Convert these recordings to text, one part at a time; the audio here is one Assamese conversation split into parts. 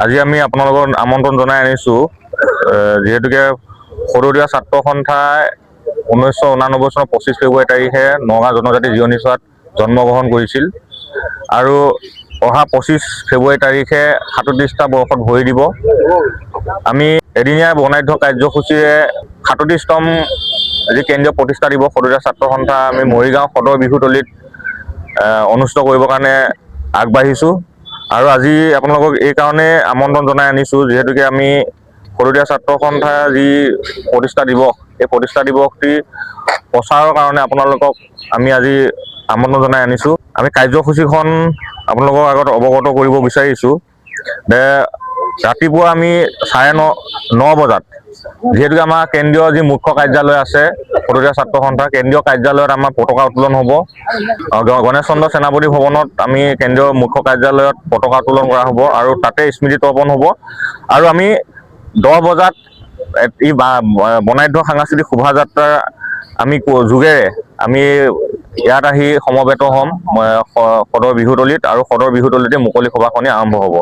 আজি আমি আপোনালোকক আমন্ত্ৰণ জনাই আনিছোঁ যিহেতুকে সৰুদিয়া ছাত্ৰ সন্থাই 1989 চনৰ 25 ফেব্ৰুৱাৰী তাৰিখে নগাঁও জনজাতি জিৰণি চোৱাত জন্মগ্ৰহণ কৰিছিল আৰু অহা 25 ফেব্ৰুৱাৰী তাৰিখে 37টা বৰ্ষত ভৰি দিব। আমি এদিনীয়া বৰ্ণাঢ্য কাৰ্যসূচীৰে 37তম যি কেন্দ্ৰীয় প্ৰতিষ্ঠা দিৱস সৰুদিয়া ছাত্ৰ সন্থা আমি মৰিগাঁও সদৰ বিহুতলীত অনুষ্ঠিত কৰিবৰ কাৰণে আগবাঢ়িছোঁ। আৰু আজি আপোনালোকক এই কাৰণে আমন্ত্ৰণ জনাই আনিছোঁ যিহেতুকে আমি সৰুদিয়া ছাত্ৰ সন্থা যি প্ৰতিষ্ঠা দিৱস এই প্ৰতিষ্ঠা দিৱসটি প্ৰচাৰৰ কাৰণে আপোনালোকক আমি আজি আমন্ত্ৰণ জনাই আনিছোঁ। আমি কাৰ্যসূচীখন আপোনালোকৰ আগত অৱগত কৰিব বিচাৰিছোঁ যে ৰাতিপুৱা আমি 9:30 বজাত যিহেতুকে আমাৰ কেন্দ্ৰীয় যি মুখ্য কাৰ্যালয় আছে সৰুদিয়া ছাত্ৰ সন্থাৰ কেন্দ্ৰীয় কাৰ্যালয়ত আমাৰ পতাকা উত্তোলন হ'ব। গণেশ চন্দ্ৰ সেনাপতি ভৱনত আমি কেন্দ্ৰীয় মুখ্য কাৰ্যালয়ত পতাকা উত্তোলন কৰা হ'ব আৰু তাতে স্মৃতি তৰ্পণ হ'ব। আৰু আমি 10 বজাত এই বৰ্ণাঢ্য সাংস্কৃতিক শোভাযাত্ৰা আমি যোগেৰে আমি ইয়াত আহি সমবেত হ'ম সদৰ বিহুতলীত আৰু সদৰ বিহুতলীতে মুকলি সভাখনি আৰম্ভ হ'ব।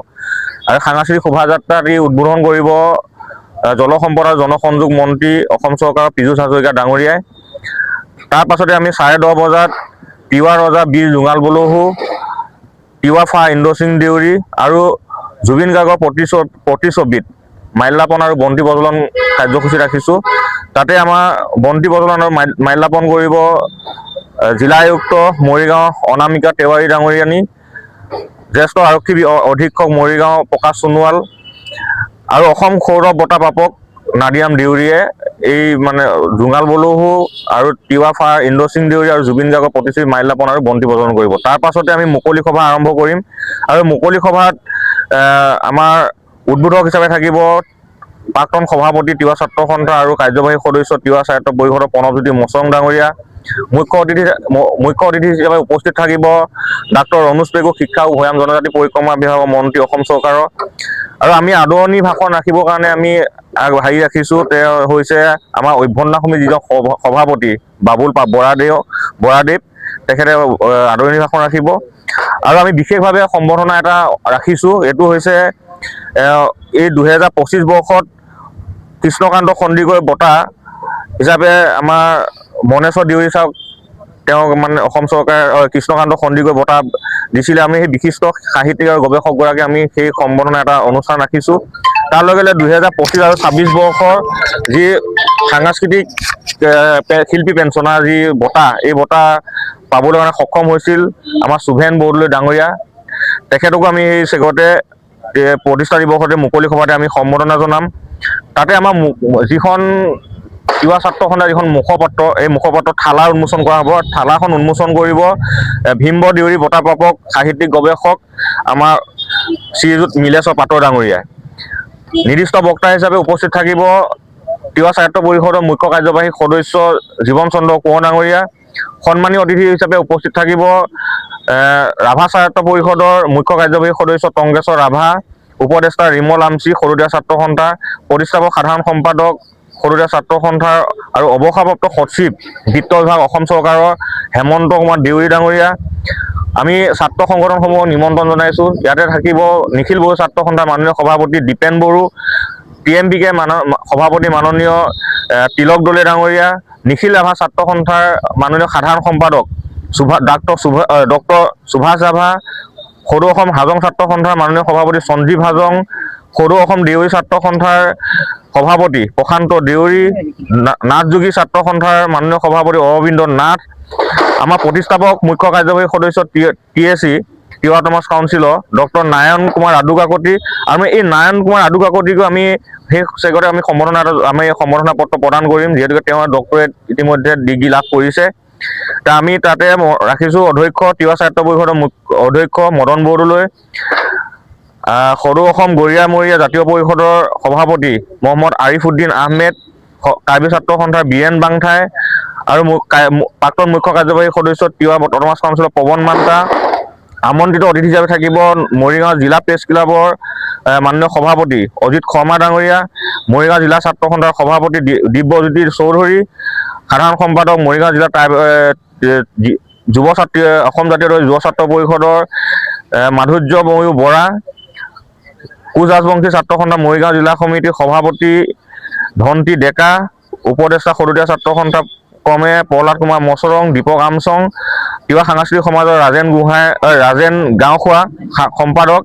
আৰু সাংস্কৃতিক শোভাযাত্ৰাত ই উদ্বোধন কৰিব জলসম্পদ আৰু জনসংযোগ মন্ত্ৰী অসম চৰকাৰৰ পীযুষ হাজৰিকা ডাঙৰীয়াই। তাৰ পাছতে আমি 10:30 বজাত তিৱা ৰজা বীৰ জোঙাল বলহু, তিৱা ফা ইন্দ্ৰ সিং দেউৰী আৰু জুবিন গাৰ্গৰ প্ৰতিচ্ছবিত মাল্যাৰ্পণ আৰু বন্তি প্ৰজ্বলন কাৰ্যসূচী ৰাখিছোঁ। তাতে আমাৰ বন্তি প্ৰজ্বলন আৰু মাল্যাৰ্পণ কৰিব জিলা আয়ুক্ত মৰিগাঁও অনামিকা তেওৱাৰী ডাঙৰীয়ানী, জ্যেষ্ঠ আৰক্ষী অধীক্ষক মৰিগাঁও প্ৰকাশ সোণোৱাল আৰু অসম সৌৰভ বঁটা প্ৰাপক নাদিয়াম দেউৰীয়ে এই জোঙাল বলহু আৰু তিৱা ফা ইন্দ্ৰ সিং দেউৰী আৰু জুবিন গাৰ্গৰ প্ৰতিচ্ছবিত মাল্যাৰ্পণ আৰু বন্তি প্ৰজ্বলন কৰিব। তাৰ পাছতে আমি মুকলি সভা আৰম্ভ কৰিম আৰু মুকলি সভাত আমাৰ উদ্বোধক হিচাপে থাকিব প্ৰাক্তন সভাপতি তিৱা ছাত্ৰ সন্থা আৰু কাৰ্যবাহী সদস্য তিৱা স্বায়ত্ত পৰিষদৰ প্ৰণৱজ্যোতি মচং ডাঙৰীয়া। মুখ্য অতিথি হিচাপে উপস্থিত থাকিব ডাক্তৰ অনুজ পেগু, শিক্ষা আৰু ভৈয়াম জনজাতি পৰিক্ৰমা বিভাগৰ মন্ত্ৰী অসম চৰকাৰৰ। আৰু আমি আদৰণি ভাষণ ৰাখিবৰ কাৰণে আমি ৰাখিছোঁ তেওঁ হৈছে আমাৰ অভ্যন্থনা সমিতিৰ যিজন সভাপতি বাবুল বৰাদেৱ, তেখেতে আদৰণি ভাষণ ৰাখিব। আৰু আমি বিশেষভাৱে সম্বৰ্ধনা এটা ৰাখিছোঁ, এইটো হৈছে এই 2025 বৰ্ষত কৃষ্ণকান্ত সন্দিকৈ বঁটা হিচাপে আমাৰ মনেশ্বৰ দেউৰী ছাৰক তেওঁক অসম চৰকাৰে কৃষ্ণকান্ত সন্দিকৈ বঁটা দিছিলে। আমি সেই বিশিষ্ট সাহিত্যিক আৰু গৱেষকগৰাকী আমি সেই সম্বৰ্ধনা এটা অনুষ্ঠান ৰাখিছোঁ। তাৰ লগে লগে 2025 আৰু 26 বৰ্ষৰ যি সাংস্কৃতিক শিল্পী পেঞ্চনাৰ যি বঁটা, এই বঁটা পাবলৈ কাৰণে সক্ষম হৈছিল আমাৰ শুভেন বৰদলৈ ডাঙৰীয়া। তেখেতকো আমি এই চেগতে প্ৰতিষ্ঠা দিৱসতে মুকলি সভাতে আমি সম্বৰ্ধনা জনাম। তাতে আমাৰ যিখন তিৱা ছাত্ৰ সন্থাৰ যিখন মুখপত্ৰ, এই মুখপত্ৰ থালা উন্মোচন কৰা হ'ব। থালাখন উন্মোচন কৰিব ভীমবৰ দেউৰী বঁটা প্ৰাপক সাহিত্যিক গৱেষক আমাৰ শ্ৰীযুত নীলেশ্বৰ পাটৰ ডাঙৰীয়াই। নিৰ্দিষ্ট বক্তা হিচাপে উপস্থিত থাকিব তিৱা স্বায়ত্ত পৰিষদৰ মুখ্য কাৰ্যবাহী সদস্য জীৱন চন্দ্ৰ কোঁৱৰ ডাঙৰীয়া। সন্মানীয় অতিথি হিচাপে উপস্থিত থাকিব ৰাভা স্বায়ত্ত পৰিষদৰ মুখ্য কাৰ্যবাহী সদস্য টংকেশ্বৰ ৰাভা, উপদেষ্টা ৰিমল আমচি সৰুদিয়া ছাত্ৰ সন্থা, প্ৰতিষ্ঠাপক সাধাৰণ সম্পাদক সৰুদিয়া ছাত্ৰ সন্থাৰ আৰু অৱসৰপ্ৰাপ্ত সচিব বিত্ত বিভাগ অসম চৰকাৰৰ হেমন্ত কুমাৰ দেউৰী ডাঙৰীয়া। আমি ছাত্ৰ সংগঠনসমূহক নিমন্ত্ৰণ জনাইছোঁ। ইয়াতে থাকিব নিখিল বড়ো ছাত্ৰ সন্থাৰ মাননীয় সভাপতি দীপেন বড়ো, TMBK সভাপতি মাননীয় তিলক দলে ডাঙৰীয়া, নিখিল ৰাভা ছাত্ৰ সন্থাৰ মাননীয় সাধাৰণ সম্পাদক ডক্টৰ সুভাষ ৰাভা, সদৌ অসম হাজং ছাত্ৰ সন্থাৰ মাননীয় সভাপতি সঞ্জীৱ হাজং, সদৌ অসম দেউৰী ছাত্ৰ সন্থাৰ সভাপতি প্ৰশান্ত দেউৰী, নাথযোগী ছাত্ৰ সন্থাৰ মাননীয় সভাপতি অৰবিন্দ নাথ, আমাৰ প্ৰতিষ্ঠাপক মুখ্য কাৰ্যবাহী সদস্য TAC তিৱা অট'নমাছ কাউন্সিলৰ ডক্টৰ নাৰায়ণ কুমাৰ আদুকাকতি। আৰু এই নাৰায়ণ কুমাৰ আদুকাকতিকো আমি সেই চেগতে আমি সম্বৰ্ধনা পত্ৰ প্ৰদান কৰিম, যিহেতুকে তেওঁ ডক্টৰেট ইতিমধ্যে ডিগ্ৰী লাভ কৰিছে। আমি তাতে ৰাখিছোঁ অধ্যক্ষ তিৱা স্বায়ত্ত পৰিষদৰ অধ্যক্ষ মদন বৰদলৈ, সদৌ অসম গৰিয়ামৰীয়া জাতীয় পৰিষদৰ সভাপতি মহম্মদ আৰিফ উদ্দিন আহমেদ, কাৰ্বি ছাত্ৰ সন্থাৰ বীৰেন বাংঠাই আৰু প্ৰাক্তন মুখ্য কাৰ্যবাহী সদস্য তিৱা অট'নমাছ কাউন্সিলৰ পৱন মান্তা। আমন্ত্ৰিত অতিথি হিচাপে থাকিব মৰিগাঁও জিলা প্ৰেছ ক্লাবৰ মাননীয় সভাপতি অজিত শৰ্মা ডাঙৰীয়া, মৰিগাঁও জিলা ছাত্ৰ সন্থাৰ সভাপতি দিব্যজ্যোতি চৌধুৰী, সাধাৰণ সম্পাদক মৰিগাঁও জিলা অসম জাতীয় যুৱ ছাত্ৰ পৰিষদৰ মাধুৰ্য ময়ূৰ বৰা, কোচ ৰাজবংশী ছাত্ৰ সন্থা মৰিগাঁও জিলা সমিতিৰ সভাপতি ধন্তী ডেকা, উপদেষ্টা সৰুদীয়া ছাত্ৰ সন্থা ক্ৰমে প্ৰহ্লাদ কুমাৰ মচৰং, দীপক আমচং, তিৱা সাংস্কৃতিক সমাজৰ ৰাজেন গাঁওখোৱা সম্পাদক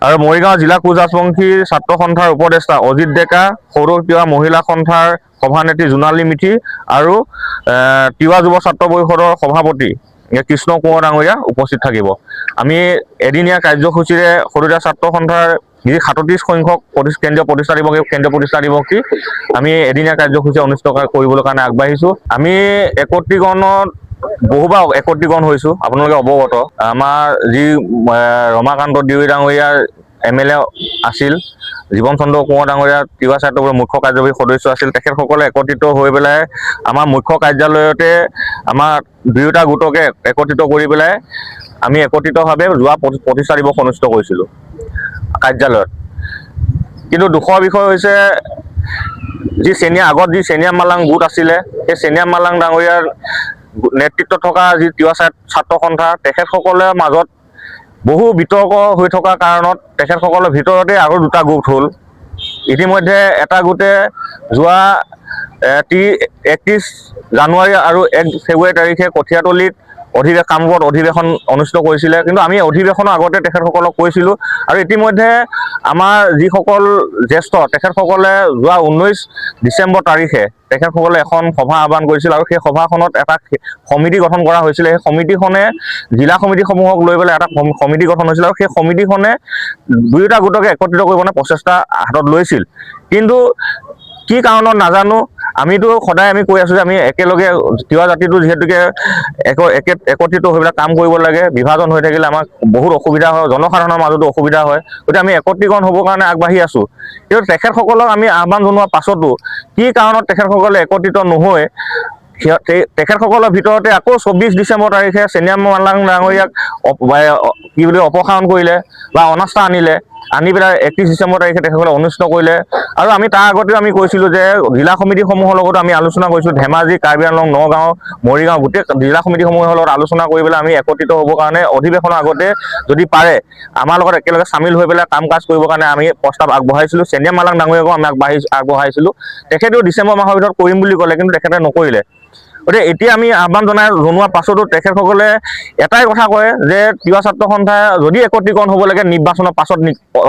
আৰু মৰিগাঁও জিলা কোচ ৰাজবংশী ছাত্ৰ সন্থাৰ উপদেষ্টা অজিত ডেকা, সৰু তিৱা মহিলা সন্থাৰ সভানেত্ৰী জোনালী মিথি আৰু তিৱা যুৱ ছাত্ৰ পৰিষদৰ সভাপতি কৃষ্ণ কোঁৱৰ ডাঙৰীয়া উপস্থিত থাকিব। আমি এদিনীয়া কাৰ্যসূচীৰে সৰুদীয়া ছাত্ৰ সন্থাৰ যি 37 সংখ্যক কেন্দ্ৰীয় প্ৰতিষ্ঠা দিৱসী আমি এদিনীয়া কাৰ্যসূচী অনুষ্ঠিত কৰিবলৈ কাৰণে আগবাঢ়িছোঁ। আমি একত্ৰীকৰণত বহুবাৰ একত্ৰীকৰণ হৈছোঁ, আপোনালোকে অৱগত। আমাৰ যি ৰমাকান্ত দেউৰী ডাঙৰীয়াৰ MLA আছিল, জীৱন চন্দ্ৰ কোঁৱৰ ডাঙৰীয়া তিৱা ছাত্ৰ পৰিষদৰ মুখ্য কাৰ্যবাহী সদস্য আছিল, তেখেতসকলে একত্ৰিত হৈ পেলাই আমাৰ মুখ্য কাৰ্যালয়তে আমাৰ দুয়োটা গোটকে একত্ৰিত কৰি পেলাই আমি একত্ৰিতভাৱে যোৱা প্ৰতিষ্ঠা দিৱস অনুষ্ঠিত কৰিছিলোঁ কাৰ্যালয়ত। কিন্তু দুখৰ বিষয় হৈছে যি চেনিয়া মালাং গোট আছিলে, সেই চেনিয়া মালাং ডাঙৰীয়াৰ নেতৃত্বত থকা যি তিৱা ছাত্ৰ সন্থা, তেখেতসকলৰ মাজত বহু বিতৰ্ক হৈ থকাৰ কাৰণত তেখেতসকলৰ ভিতৰতে আৰু দুটা গোট হ'ল। ইতিমধ্যে এটা গোটে যোৱা 31 জানুৱাৰী আৰু 1 ফেব্ৰুৱাৰী তাৰিখে কঠীয়াতলিত কামৰূপত অধিৱেশন অনুষ্ঠিত কৰিছিলে। কিন্তু আমি অধিৱেশনৰ আগতে তেখেতসকলক কৈছিলোঁ আৰু ইতিমধ্যে আমাৰ যিসকল জ্যেষ্ঠ তেখেতসকলে যোৱা 19 ডিচেম্বৰ তাৰিখে তেখেতসকলে এখন সভা আহ্বান কৰিছিল আৰু সেই সভাখনত এটা সমিতি গঠন কৰা হৈছিলে। সেই সমিতিখনে জিলা সমিতিসমূহক লৈ পেলাই এটা সমিতি গঠন হৈছিল আৰু সেই সমিতিখনে দুয়োটা গোটকে একত্ৰিত কৰিবলৈ প্ৰচেষ্টা হাতত লৈছিল। কিন্তু কি কাৰণত নাজানো, আমিতো সদায় আমি কৈ আছোঁ যে আমি একেলগে তিৱা জাতিটো যিহেতুকে একত্ৰিত হৈ পেলাই কাম কৰিব লাগে। বিভাজন হৈ থাকিলে আমাক বহুত অসুবিধা হয়, জনসাধাৰণৰ মাজতো অসুবিধা হয়। গতিকে আমি একত্ৰীকৰণ হ'বৰ কাৰণে আগবাঢ়ি আছোঁ। কিন্তু তেখেতসকলক আমি আহ্বান জনোৱাৰ পাছতো কি কাৰণত তেখেতসকলে একত্ৰিত নহয়, তেখেতসকলৰ ভিতৰতে আকৌ 24 ডিচেম্বৰ তাৰিখে চেনিয়া মালাং ডাঙৰীয়াক অপসাৰণ কৰিলে বা অনাস্থা আনি পেলাই 31 ডিচেম্বৰ তাৰিখে তেখেতসকলে অনুষ্ঠিত কৰিলে। আৰু আমি তাৰ আগতেও আমি কৈছিলোঁ যে জিলা সমিতিসমূহৰ লগতো আমি আলোচনা কৰিছোঁ, ধেমাজি, কাৰ্বি আংলং, নগাঁও, মৰিগাঁও গোটেই জিলা সমিতিসমূহৰ লগত আলোচনা কৰি পেলাই আমি একত্ৰিত হ'বৰ কাৰণে অধিৱেশনৰ আগতে যদি পাৰে আমাৰ লগত একেলগে চামিল হৈ পেলাই কাম কাজ কৰিবৰ কাৰণে আমি প্ৰস্তাৱ আগবঢ়াইছিলোঁ। চেনিয়া মালাং ডাঙৰীয়াকো আমি আগবঢ়াইছিলোঁ। তেখেতেও ডিচেম্বৰ মাহৰ ভিতৰত কৰিম বুলি ক'লে, কিন্তু তেখেতে নকৰিলে। গতিকে এতিয়া আমি আহ্বান জনোৱাৰ পাছতো তেখেতসকলে এটাই কথা কয় যে তিৱা ছাত্ৰ সন্থা যদি একত্ৰীকৰণ হ'ব লাগে নিৰ্বাচনৰ পাছত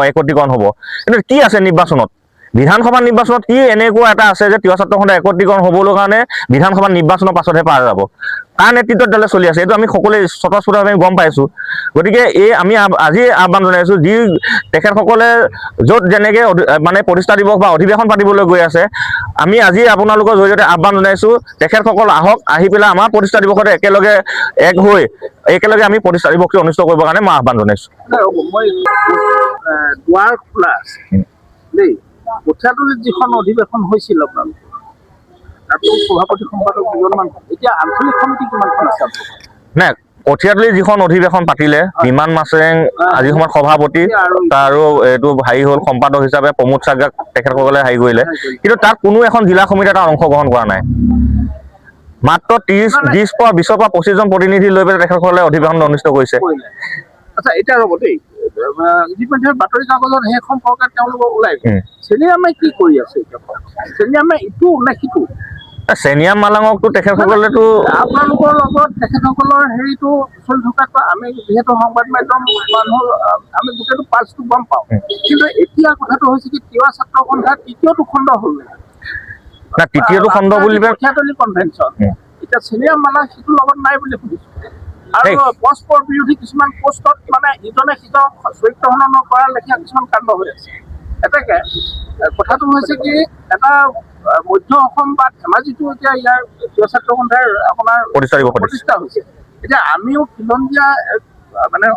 একত্ৰীকৰণ হ'ব। কিন্তু কি আছে নিৰ্বাচনত? বিধানসভা নিৰ্বাচনত কি এনেকুৱা এটা আছে যে তিৱা ছাত্ৰ সন্থা একত্ৰীকৰণ হ'বলৈ কাৰণে বিধানসভা নিৰ্বাচনৰ পাছতহে পাৰ যাব? কাৰ নেতৃত্বত দলে চলি আছে এইটো আমি সকলোৱে স্বতঃস্ফূৰ্তভাৱে গম পাইছোঁ। গতিকে আমি আজি আহ্বান জনাইছোঁ, যি তেখেতসকলে য'ত যেনেকৈ মানে প্ৰতিষ্ঠা দিৱস বা অধিৱেশন পাতিবলৈ গৈ আছে, আমি আজি আপোনালোকৰ জৰিয়তে আহ্বান জনাইছোঁ তেখেতসকল আহক, আহি পেলাই আমাৰ প্ৰতিষ্ঠা দিৱসতে একেলগে একেলগে আমি প্ৰতিষ্ঠা দিৱসটো অনুষ্ঠিত কৰিবৰ কাৰণে মই আহ্বান জনাইছোঁ। দুৱাৰ খোলা আছে দেই, কঠীয়াতলিত যিখন অধিৱেশন হৈছিল আপোনালোকৰ তাতো সভাপতি সম্পাদক দুজনমান, এতিয়া আঞ্চলিক সমিতি কিমানখন আছে? নাই, কঠীয়াতলিত যিখন অধিৱেশন পাতিলে বিমান মাছেং আজি সময়ত সভাপতি আৰু এইটো হ'ল সম্পাদক হিচাপে প্ৰমোদ চাগাক তেখেতসকলে কৰিলে। কিন্তু তাত কোনো এখন জিলা সমিতি এটা অংশগ্ৰহণ কৰা নাই। মাত্ৰ 20 পৰা 25 জন প্ৰতিনিধি লৈ পেলাই তেখেতসকলে অধিৱেশন অনুষ্ঠিত কৰিছে। আচ্ছা, এতিয়া ৰ'ব দেই, ইতিমধ্যে বাতৰি কাকতত সেই সম্পৰ্কে তেওঁলোকৰ ওলাইছে। চেনিয়ামে কি কৰি আছে এতিয়া? চেনিয়ামে ইটো নে সিটো? চেনিয়া মালাঙকতো তেখেতসকলেতো আপোনালোকৰ লগত তেখেতসকলৰ হেৰিটো চলি থকাটো আমি যিহেতু সংবাদ মাধ্যম মানুহ আমি গোটেইটো পাল্চটো গম পাওঁ। কিন্তু এতিয়া কথাটো হৈছে কি তিৱা ছাত্ৰ সন্থাৰ তৃতীয়টো খণ্ড হ'ল না, তৃতীয়টো খণ্ড বুলিলে কঠীয়াতলি কনভেনশ্যন, এতিয়া চেনিয়া মালাং সিটোৰ লগত নাই বুলি শুনিছোঁ। আৰু পৰস্পৰ বিৰোধী কিছুমান পোষ্টত মানে ইজনে সিজক চৰিত্ৰ হনন কৰাৰ লেখীয়া কিছুমান কাণ্ড হৈ আছে। এতেকে কথাটো হৈছে কি এটা মধ্য অসম বা ধেমাজিটো এতিয়া ইয়াৰ তিৱা ছাত্ৰ সন্থাৰ আপোনাৰ প্ৰতিষ্ঠা হৈছে। এতিয়া আমিও খিলঞ্জীয়া মানে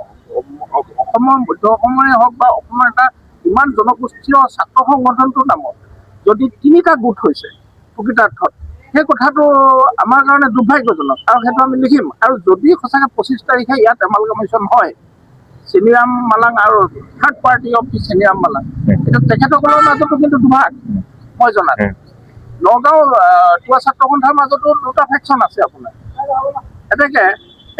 অসমৰ মধ্য অসমৰে হওক বা অসমৰ এটা ইমান জনগোষ্ঠীয় ছাত্ৰ সংগঠনটোৰ নামত যদি 3টা গোট হৈছে প্ৰকৃতাৰ্থত, সেই কথাটো আমাৰ কাৰণে দুৰ্ভাগ্যজনক আৰু সেইটো আমি লিখিম। আৰু যদি সঁচাকৈ 25 তাৰিখে ইয়াত এমালগামেশ্যন হয় চেনিৰাম মালাং আৰু third party of the Cheniram Malang, এতিয়া তেখেতসকলৰ মাজতো কিন্তু দুভাগ মই জনাত। নগাঁও তিৱা ছাত্ৰ সন্থাৰ মাজতো 2টা ফেকশ্যন আছে আপোনাৰ। এনেকে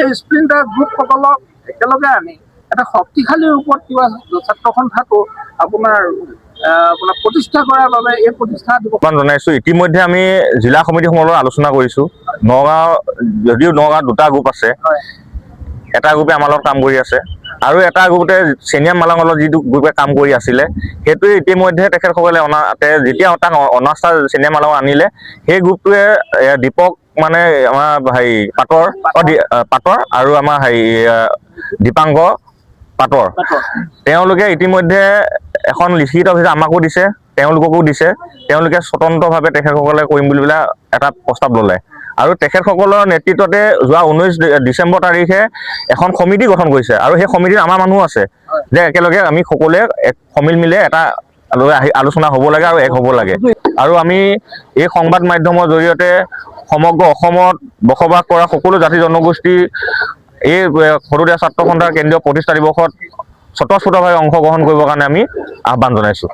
এই স্প্লিণ্টাৰ গ্ৰুপসকলক একেলগে আনি এটা শক্তিশালী ৰূপত কিবা ছাত্ৰ সন্থাটো আপোনাৰ প্ৰতিষ্ঠা কৰাৰ বাবে এই প্ৰতিষ্ঠা দিৱস আহ্বান জনাইছোঁ। ইতিমধ্যে আমি জিলা সমিতিসমূহৰ লগত আলোচনা কৰিছোঁ। যদিও নগাঁৱত দুটা গ্ৰুপ আছে, হয় এটা গ্ৰুপে আমাৰ লগত কাম কৰি আছে আৰু এটা গ্ৰুপে চেনিয়াম মালাঙৰ লগত যিটো গ্ৰুপে কাম কৰি আছিলে সেইটোৱে ইতিমধ্যে তেখেতসকলে যেতিয়া তাক অনাস্থা চেনিয়াম মালাঙক আনিলে, সেই গ্ৰুপটোৱে দীপক মানে আমাৰ হেৰি পাটৰ আৰু আমাৰ হেৰি দীপাংকৰ পাটৰ তেওঁলোকে ইতিমধ্যে এখন লিখিত অভিযোগ আমাকো দিছে, তেওঁলোককো দিছে। তেওঁলোকে স্বতন্ত্ৰভাৱে তেখেতসকলে কৰিম বুলি পেলাই এটা প্ৰস্তাৱ ল'লে আৰু তেখেতসকলৰ নেতৃত্বতে যোৱা 19 ডিচেম্বৰ তাৰিখে এখন সমিতি গঠন কৰিছে আৰু সেই সমিতিত আমাৰ মানুহ আছে যে একেলগে আমি সকলোৱে সমিল মিলে এটা আলোচনা হ'ব লাগে আৰু এক হ'ব লাগে। আৰু আমি এই সংবাদ মাধ্যমৰ জৰিয়তে সমগ্ৰ অসমত বসবাস কৰা সকলো জাতি জনগোষ্ঠী এই সৰুদীয়া ছাত্ৰ সন্থাৰ কেন্দ্ৰীয় প্ৰতিষ্ঠা দিৱসত স্বতঃস্ফূৰ্তভাৱে অংশগ্ৰহণ কৰিবৰ কাৰণে আমি আহ্বান জনাইছোঁ।